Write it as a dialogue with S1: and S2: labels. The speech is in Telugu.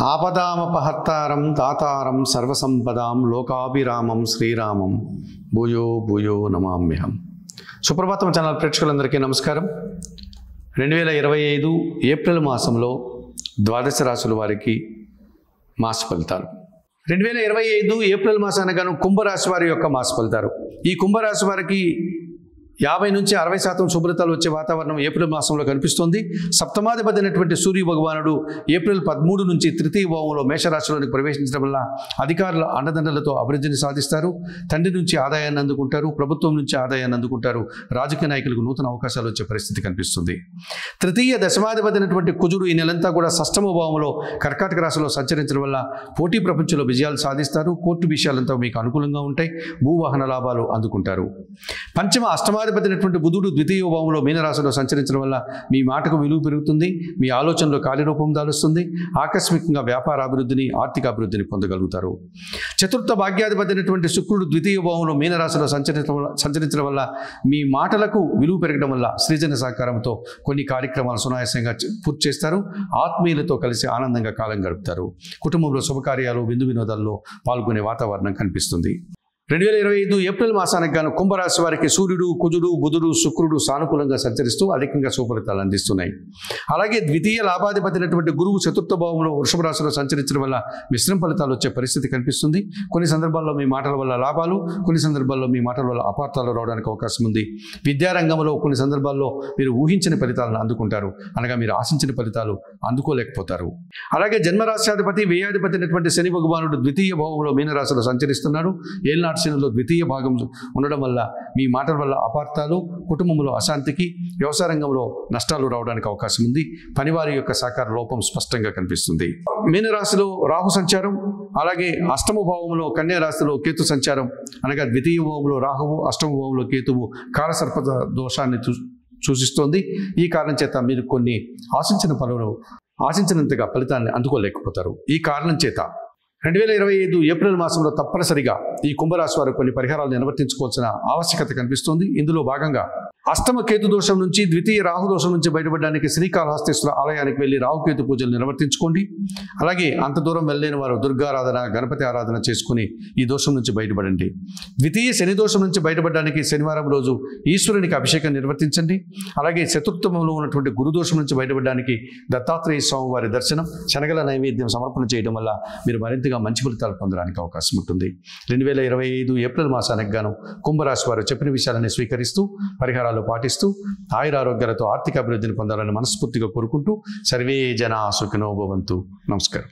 S1: ఆపదామపహర్తారం తాతారం సర్వసంపదాం లోకాభిరామం శ్రీరామం భూయో భూయో నమామ్యహం. సుప్రభాతం ఛానల్ ప్రేక్షకులందరికీ నమస్కారం. 2025 ఏప్రిల్ మాసంలో ద్వాదశ రాశుల వారికి మాస ఫలితాలు. 2025 ఏప్రిల్ మాసానగాను కుంభరాశి వారి యొక్క మాస ఫలితాలు. ఈ కుంభరాశి వారికి 50 నుంచి 60% శుభ్రతలు వచ్చే వాతావరణం ఏప్రిల్ మాసంలో కనిపిస్తుంది. సప్తమాధిపతి అయినటువంటి సూర్య భగవానుడు ఏప్రిల్ 13 నుంచి తృతీయ భావంలో మేషరాశిలోకి ప్రవేశించడం వల్ల అధికారుల అండదండలతో అభివృద్ధిని సాధిస్తారు. తండ్రి నుంచి ఆదాయాన్ని అందుకుంటారు, ప్రభుత్వం నుంచి ఆదాయాన్ని అందుకుంటారు. రాజకీయ నాయకులకు నూతన అవకాశాలు వచ్చే పరిస్థితి కనిపిస్తుంది. తృతీయ దశమాధిపతి అయినటువంటి కుజుడు ఈ నెలంతా కూడా షష్టమ భావంలో కర్కాటక రాశిలో సంచరించడం వల్ల పోటీ ప్రపంచంలో విజయాలు సాధిస్తారు. కోర్టు విషయాలంతా మీకు అనుకూలంగా ఉంటాయి. భూవాహన లాభాలు అందుకుంటారు. పంచమ అష్టమాధిపతి అయినటువంటి బుధుడు ద్వితీయ భావంలో మీనరాశిలో సంచరించడం వల్ల మీ మాటకు విలువ పెరుగుతుంది. మీ ఆలోచనలో కార్యరూపం దాలుస్తుంది. ఆకస్మికంగా వ్యాపార అభివృద్ధిని, ఆర్థిక అభివృద్ధిని పొందగలుగుతారు. చతుర్థ భాగ్యాధిపతి అయినటువంటి శుక్రుడు ద్వితీయ భావంలో మీనరాశిలో సంచరించడం వల్ల మీ మాటలకు విలువ పెరగడం వల్ల సృజన సహకారంతో కొన్ని కార్యక్రమాలు సునాయాసంగా పూర్తి చేస్తారు. ఆత్మీయులతో కలిసి ఆనందంగా కాలం గడుపుతారు. కుటుంబంలో శుభకార్యాలు, విందు వినోదాల్లో పాల్గొనే వాతావరణం కనిపిస్తుంది. 2025 ఏప్రిల్ మాసానికి గాను కుంభరాశి వారికి సూర్యుడు, కుజుడు, బుధుడు, శుక్రుడు సానుకూలంగా సంచరిస్తూ అధికంగా శుభఫలితాలు అందిస్తున్నాయి. అలాగే ద్వితీయ లాభాధిపతి అయినటువంటి గురువు చతుర్థ భావంలో వృషభ రాశిలో సంచరించడం వల్ల మిశ్రమ ఫలితాలు వచ్చే పరిస్థితి కనిపిస్తుంది. కొన్ని సందర్భాల్లో మీ మాటల వల్ల లాభాలు, కొన్ని సందర్భాల్లో మీ మాటల వల్ల అపార్థాలు రావడానికి అవకాశం ఉంది. విద్యారంగంలో కొన్ని సందర్భాల్లో మీరు ఊహించిన ఫలితాలను అందుకుంటారు, అనగా మీరు ఆశించిన ఫలితాలు అందుకోలేకపోతారు. అలాగే జన్మరాశ్యాధిపతి వ్యయాధిపతి అయినటువంటి శని భగవానుడు ద్వితీయ భావంలో మీనరాశిలో సంచరిస్తున్నాడు. శనిలో ద్వితీయ భాగం ఉండడం వల్ల మీ మాటల వల్ల అపార్థాలు, కుటుంబంలో అశాంతికి, వ్యవసాయ రంగంలో నష్టాలు రావడానికి అవకాశం ఉంది. పనివారి యొక్క సహకార లోపం స్పష్టంగా కనిపిస్తుంది. మీనరాశిలో రాహు సంచారం, అలాగే అష్టమ భావంలో కన్యా రాశిలో కేతు సంచారం, అనగా ద్వితీయ భావంలో రాహువు, అష్టమ భావంలో కేతువు కాలసర్ప దోషాన్ని సూచిస్తోంది. ఈ కారణం చేత మీరు కొన్ని ఆశించినంతగా ఫలితాన్ని అందుకోలేకపోతారు. ఈ కారణం చేత 2025 ఏప్రిల్ మాసంలో తప్పనిసరిగా ఈ కుంభరాశి వారు కొన్ని పరిహారాలు నిర్వర్తించుకోవాల్సిన ఆవశ్యకత కనిపిస్తుంది. ఇందులో భాగంగా అష్టమ కేతు దోషం నుంచి, ద్వితీయ రాహు దోషం నుంచి బయటపడడానికి శ్రీకాళహస్తీశ్వర ఆలయానికి వెళ్ళి రాహుకేతు పూజలు నిర్వర్తించుకోండి. అలాగే అంత దూరం వెళ్ళలేని వారు దుర్గారాధన, గణపతి ఆరాధన చేసుకుని ఈ దోషం నుంచి బయటపడండి. ద్వితీయ శని దోషం నుంచి బయటపడడానికి శనివారం రోజు ఈశ్వరునికి అభిషేకం నిర్వర్తించండి. అలాగే చతుర్థమంలో ఉన్నటువంటి గురుదోషం నుంచి బయటపడడానికి దత్తాత్రేయ స్వామి వారి దర్శనం, శనగల నైవేద్యం సమర్పణ చేయడం వల్ల మీరు మరింతగా మంచి ఫలితాలు పొందడానికి అవకాశం ఉంటుంది. 2025 ఏప్రిల్ మాసానికి గాను కుంభరాశి వారు చెప్పిన విషయాలని స్వీకరిస్తూ పరిహారాలు పాటిస్తూ ఆయురారోగ్యాలతో ఆర్థిక అభివృద్ధిని పొందాలని మనస్ఫూర్తిగా కోరుకుంటూ సర్వే జనా సుఖినో భవంతు. నమస్కారం.